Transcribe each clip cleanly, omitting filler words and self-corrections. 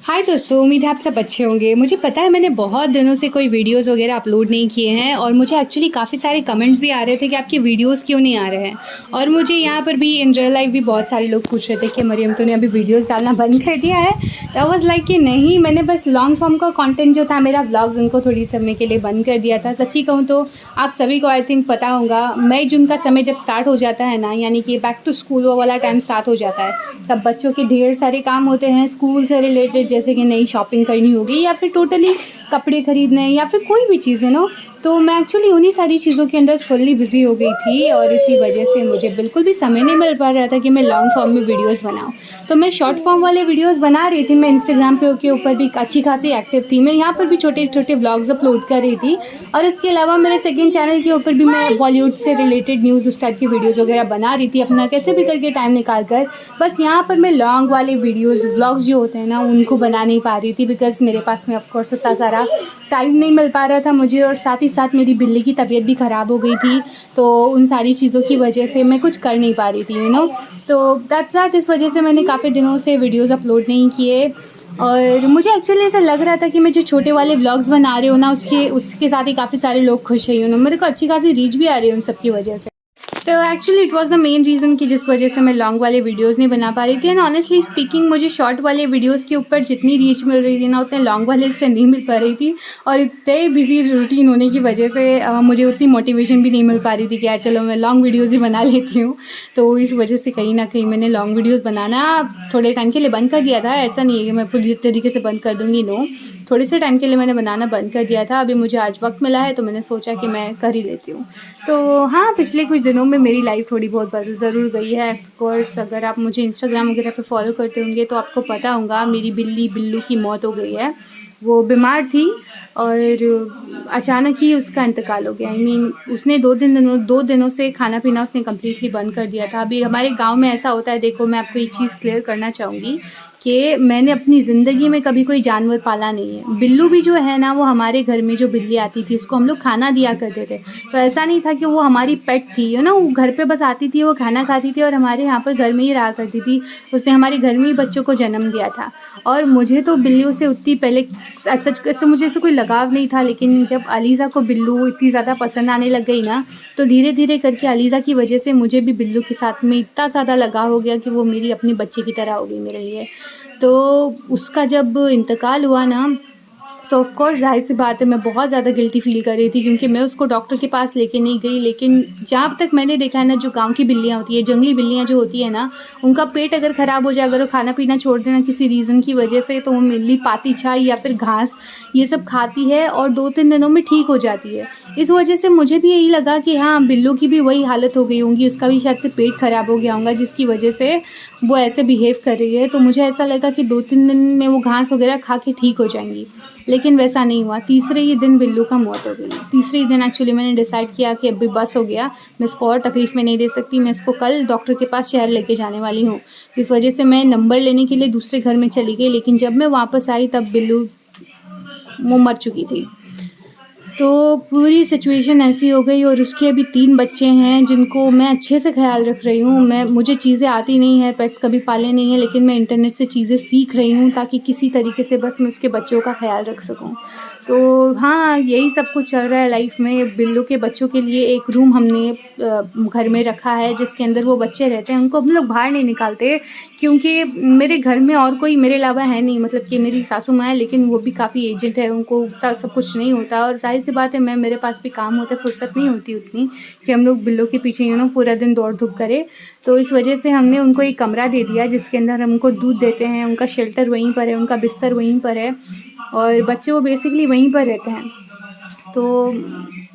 हाय दोस्तों, उम्मीद है आप सब अच्छे होंगे। मुझे पता है मैंने बहुत दिनों से कोई वीडियोस वगैरह अपलोड नहीं किए हैं और मुझे एक्चुअली काफ़ी सारे कमेंट्स भी आ रहे थे कि आपके वीडियोस क्यों नहीं आ रहे हैं। और मुझे यहाँ पर भी इन रियल लाइफ भी बहुत सारे लोग पूछ रहे थे कि मरियम तूने अभी वीडियोस डालना बंद कर दिया है। तो आई वाज लाइक कि नहीं, मैंने बस लॉन्ग फॉर्म का कंटेंट जो था मेरा व्लॉग्स उनको थोड़ी समय के लिए बंद कर दिया था। सच्ची कहूँ तो आप सभी को आई थिंक पता होगा, मई जून का समय जब स्टार्ट हो जाता है ना, यानी कि बैक टू स्कूल वो वाला टाइम स्टार्ट हो जाता है, तब बच्चों के ढेर सारे काम होते हैं स्कूल से रिलेटेड, जैसे कि नई शॉपिंग करनी होगी या फिर टोटली कपड़े खरीदने या फिर कोई भी चीज़ तो मैं एक्चुअली उन्हीं सारी चीज़ों के अंदर फुल्ली बिजी हो गई थी और इसी वजह से मुझे बिल्कुल भी समय नहीं मिल पा रहा था कि मैं लॉन्ग फॉर्म में वीडियोस बनाऊं। तो मैं शॉर्ट फॉर्म वाले वीडियोस बना रही थी, मैं इंस्टाग्राम के ऊपर भी अच्छी खासी एक्टिव थी, मैं यहाँ पर भी छोटे छोटे व्लॉग्स अपलोड कर रही थी। और इसके अलावा मेरे सेकेंड चैनल के ऊपर भी मैं बॉलीवुड से रिलेटेड न्यूज़ उस टाइप की वीडियोज़ वगैरह बना रही थी, अपना कैसे भी करके टाइम निकाल कर। बस यहाँ पर मैं लॉन्ग वाले वीडियोज़ व्लॉग्स जो होते हैं ना उनको बना नहीं पा रही थी, बिकॉज मेरे पास में ऑफकोर्स उतना सारा टाइम नहीं मिल पा रहा था मुझे, और साथ ही साथ मेरी बिल्ली की तबीयत भी ख़राब हो गई थी। तो उन सारी चीज़ों की वजह से मैं कुछ कर नहीं पा रही थी तो दैट्स दैट, इस वजह से मैंने काफ़ी दिनों से वीडियोज़ अपलोड नहीं किए। और मुझे एक्चुअली ऐसा लग रहा था कि मैं जो छोटे वाले व्लॉग्स बना रही हूँ ना, उसके उसके साथ ही काफ़ी सारे लोग खुश हैं मेरे को अच्छी खासी रीच भी आ रही है उन सब की वजह से। तो actually it was the main reason कि जिस वजह से मैं लॉन्ग वाले वीडियोस नहीं बना पा रही थी। एंड ऑनेस्टली स्पीकिंग, मुझे शॉर्ट वाले वीडियोस के ऊपर जितनी रीच मिल रही थी ना, उतने लॉन्ग वाले से नहीं मिल पा रही थी। और इतने बिजी रूटीन होने की वजह से मुझे उतनी मोटिवेशन भी नहीं मिल पा रही थी कि यार चलो मैं लॉन्ग वीडियोज़ ही बना लेती हूँ। तो इस वजह से कहीं ना कहीं मैंने लॉन्ग वीडियोज़ बनाना थोड़े टाइम के लिए बंद कर दिया था। ऐसा नहीं है कि मैं पूरी तरीके से बंद कर दूँगी, नो, थोड़े से टाइम के लिए मैंने बनाना बंद कर दिया था। अभी मुझे आज वक्त मिला है तो मैंने सोचा कि मैं कर ही लेती हूँ। तो हाँ, पिछले कुछ दिनों में मेरी लाइफ थोड़ी बहुत बदल ज़रूर गई है। ऑफकोर्स अगर आप मुझे इंस्टाग्राम वगैरह पे फॉलो करते होंगे तो आपको पता होगा मेरी बिल्ली बिल्लू की मौत हो गई है। वो बीमार थी और अचानक ही उसका इंतकाल हो गया। आई मीन उसने 2 दिनों से खाना पीना उसने कम्प्लीटली बंद कर दिया था। अभी हमारे गांव में ऐसा होता है, देखो मैं आपको एक चीज़ क्लियर करना चाहूँगी कि मैंने अपनी ज़िंदगी में कभी कोई जानवर पाला नहीं है। बिल्लू भी जो है ना, वो हमारे घर में जो बिल्ली आती थी उसको हम लोग खाना दिया करते थे। तो ऐसा नहीं था कि वो हमारी पेट थी, वो घर पे बस आती थी, वो खाना खाती थी और हमारे यहाँ पर घर में ही रहा करती थी। उसने हमारे घर में ही बच्चों को जन्म दिया था। और मुझे तो बिल्लियों से उतनी पहले सच ऐसे मुझे ऐसे कोई लगाव नहीं था, लेकिन जब अलीज़ा को बिल्लू इतनी ज़्यादा पसंद आने लग गई ना, तो धीरे धीरे करके अलीज़ा की वजह से मुझे भी बिल्लू के साथ में इतना ज़्यादा लगाव हो गया कि वो मेरी अपनी बच्चे की तरह हो गई मेरे लिए। तो उसका जब इंतकाल हुआ ना, तो ऑफ कोर्स ज़ाहिर सी बात है मैं बहुत ज़्यादा गिल्टी फ़ील कर रही थी, क्योंकि मैं उसको डॉक्टर के पास लेके नहीं गई। लेकिन जहाँ तक मैंने देखा है ना, जो गांव की बिल्लियाँ होती है, जंगली बिल्लियाँ जो होती है ना, उनका पेट अगर ख़राब हो जाए, अगर वो खाना पीना छोड़ देना किसी रीज़न की वजह से, तो वो मेनली पाती छाई या फिर घास ये सब खाती है और 2-3 दिनों में ठीक हो जाती है। इस वजह से मुझे भी यही लगा कि हाँ, बिल्लू की भी वही हालत हो गई होंगी, उसका भी शायद से पेट ख़राब हो गया होगा जिसकी वजह से वो ऐसे बिहेव कर रही है। तो मुझे ऐसा लगा कि 2-3 दिन में वो घास वगैरह खा के ठीक हो जाएंगी, लेकिन वैसा नहीं हुआ। तीसरे ही दिन बिल्लू का मौत हो गई। तीसरे ही दिन एक्चुअली मैंने डिसाइड किया कि अभी बस हो गया, मैं इसको और तकलीफ़ में नहीं दे सकती, मैं इसको कल डॉक्टर के पास शहर लेके जाने वाली हूँ। इस वजह से मैं नंबर लेने के लिए दूसरे घर में चली गई, लेकिन जब मैं वापस आई तब बिल्लू वो मर चुकी थी। तो पूरी सिचुएशन ऐसी हो गई, और उसके अभी 3 बच्चे हैं जिनको मैं अच्छे से ख़्याल रख रही हूँ। मुझे चीज़ें आती नहीं है, पेट्स कभी पाले नहीं हैं, लेकिन मैं इंटरनेट से चीज़ें सीख रही हूँ ताकि किसी तरीके से बस मैं उसके बच्चों का ख़्याल रख सकूँ। तो हाँ, यही सब कुछ चल रहा है लाइफ़ में। बिल्लू के बच्चों के लिए एक रूम हमने घर में रखा है जिसके अंदर वो बच्चे रहते हैं। उनको हम लोग बाहर नहीं निकालते, क्योंकि मेरे घर में और कोई मेरे अलावा है नहीं। मतलब कि मेरी सासू माँ है, लेकिन वो भी काफ़ी एजेड है, उनको उतना सब कुछ नहीं होता। और ज़ाहिर सी बात है, मेरे पास भी काम होता है, फुर्सत नहीं होती उतनी कि हम लोग बिल्लों के पीछे पूरा दिन दौड़ धूप करें। तो इस वजह से हमने उनको एक कमरा दे दिया जिसके अंदर हम उनको दूध देते हैं, उनका शेल्टर वहीं पर है, उनका बिस्तर वहीं पर है और बच्चे वो बेसिकली वहीं पर रहते हैं। तो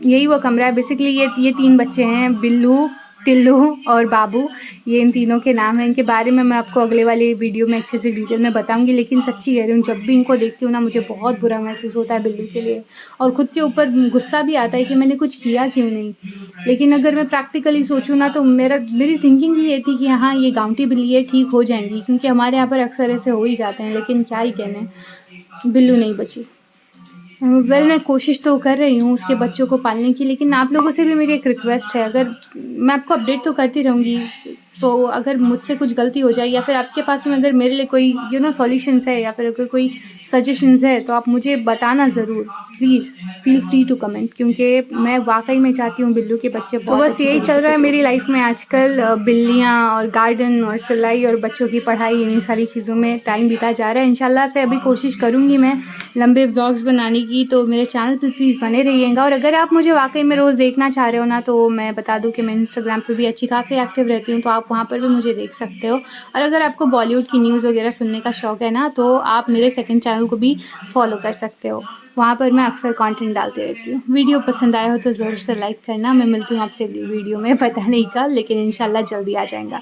यही वो कमरा है बेसिकली। ये 3 बच्चे हैं, बिल्लू, टिल्लू और बाबू। ये इन तीनों के नाम हैं। इनके बारे में मैं आपको अगले वाले वीडियो में अच्छे से डिटेल में बताऊंगी। लेकिन सच्ची कह रही हूँ, जब भी इनको देखती हूँ ना, मुझे बहुत बुरा महसूस होता है बिल्लू के लिए, और ख़ुद के ऊपर गुस्सा भी आता है कि मैंने कुछ किया क्यों नहीं। लेकिन अगर मैं प्रैक्टिकली सोचूँ ना, तो मेरी थिंकिंग ये थी कि हाँ, ये गांवटी बिल्ली है, ठीक हो जाएंगी, क्योंकि हमारे यहाँ पर अक्सर ऐसे हो ही जाते हैं। लेकिन क्या ही कहने, बिल्लू नहीं बची। मैं कोशिश तो कर रही हूँ उसके बच्चों को पालने की, लेकिन आप लोगों से भी मेरी एक रिक्वेस्ट है, अगर मैं आपको अपडेट तो करती रहूँगी, तो अगर मुझसे कुछ गलती हो जाए या फिर आपके पास में अगर मेरे लिए कोई सॉल्यूशंस है या फिर अगर कोई सजेशंस है तो आप मुझे बताना ज़रूर। Please feel free to comment, क्योंकि मैं वाक़ई में चाहती हूँ बिल्लू के बच्चे बहुत तो बस यही चल रहा है मेरी लाइफ में आजकल। बिल्लियाँ और गार्डन और सिलाई और बच्चों की पढ़ाई, इन्हीं सारी चीज़ों में टाइम बीता जा रहा है। इंशाल्लाह से अभी कोशिश करूँगी मैं लंबे व्लॉग्स बनाने की, तो मेरे चैनल पे प्लीज़ बने रहिएगा। और अगर आप मुझे वाक़ई में रोज़ देखना चाह रहे हो ना, तो मैं बता दूँ कि मैं इंस्टाग्राम पे भी अच्छी खासी एक्टिव रहती हूँ, तो आप वहाँ पर भी मुझे देख सकते हो। और अगर आपको बॉलीवुड की न्यूज़ वगैरह सुनने का शौक़ है ना, तो आप मेरे सेकंड चैनल को भी फॉलो कर सकते हो। वहाँ पर मैं अक्सर कंटेंट डालती रहती हूँ। वीडियो पसंद आया हो तो ज़रूर से लाइक करना। मैं मिलती हूँ आपसे अगली वीडियो में, पता नहीं कब, लेकिन इंशाल्लाह जल्दी आ जाएगा।